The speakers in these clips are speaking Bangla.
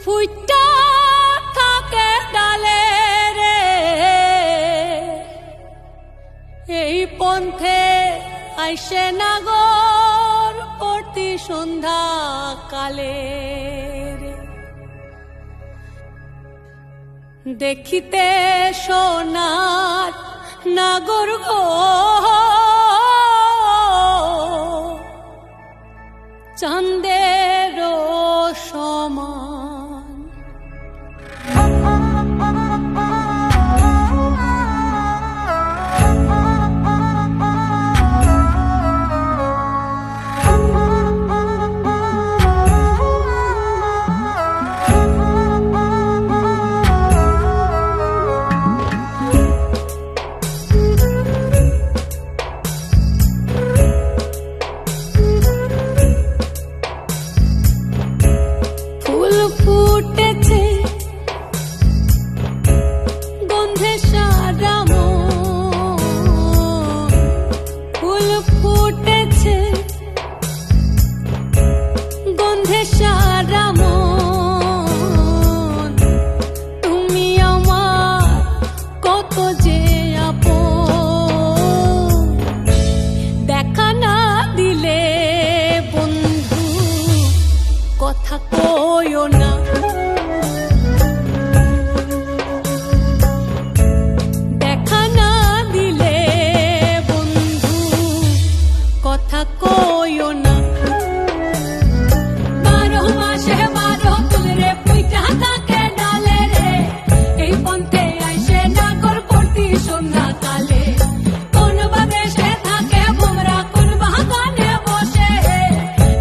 ফুইটা থাকে ডালে রে এই পন্থে আইসে নাগর প্রতি সন্ধ্যা কালে দেখিতে সোনার নাগর গো চাঁদের সমান ফুটেছে গন্ধে সারা মন ফুল ফুটেছে গন্ধে সারা মন তুমি আমার কত যে আপন দেখা না দিলে বন্ধু কথা কইও না দেখা না দিলে বন্ধু কথা কইও না 12 মাসে 12 ফুল রে ফুইটা থাকে ডালে রে এই পন্থে আইসে নাগর প্রতি সন্ধ্যা কালে কোন বা দেশে থাকে ভোমরা কোন বাগানে বসে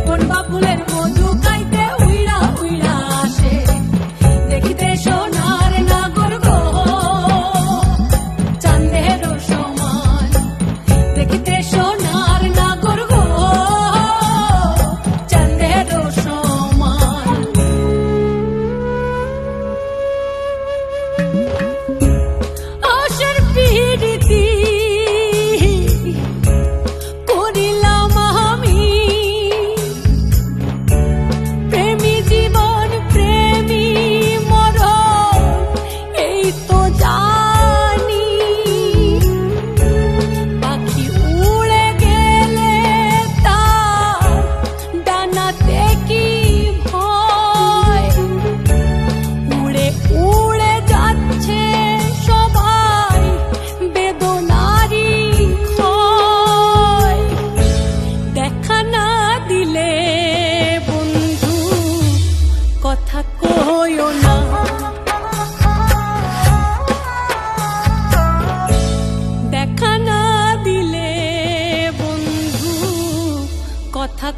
কোন বা ফুলের মধু খাইতে উইড়া উইড়া আসে দেখিতে সোনার নাগর গো চাঁদের সমান দেখিতে সোনার নাগর গো চাঁদের সমান আশার পিরিতি করিলাম আমি প্রেমী জীবন প্রেমী মরণ এই তো জানি পাখি উড়ে গেলে তার ডানাতে কি ভয় উড়ে উড়ে যাচ্ছে সবাই বেদনারি ক্ষয় দেখা না দিলে বন্ধু কথা কইও না দেখা না দিলে বন্ধু কথা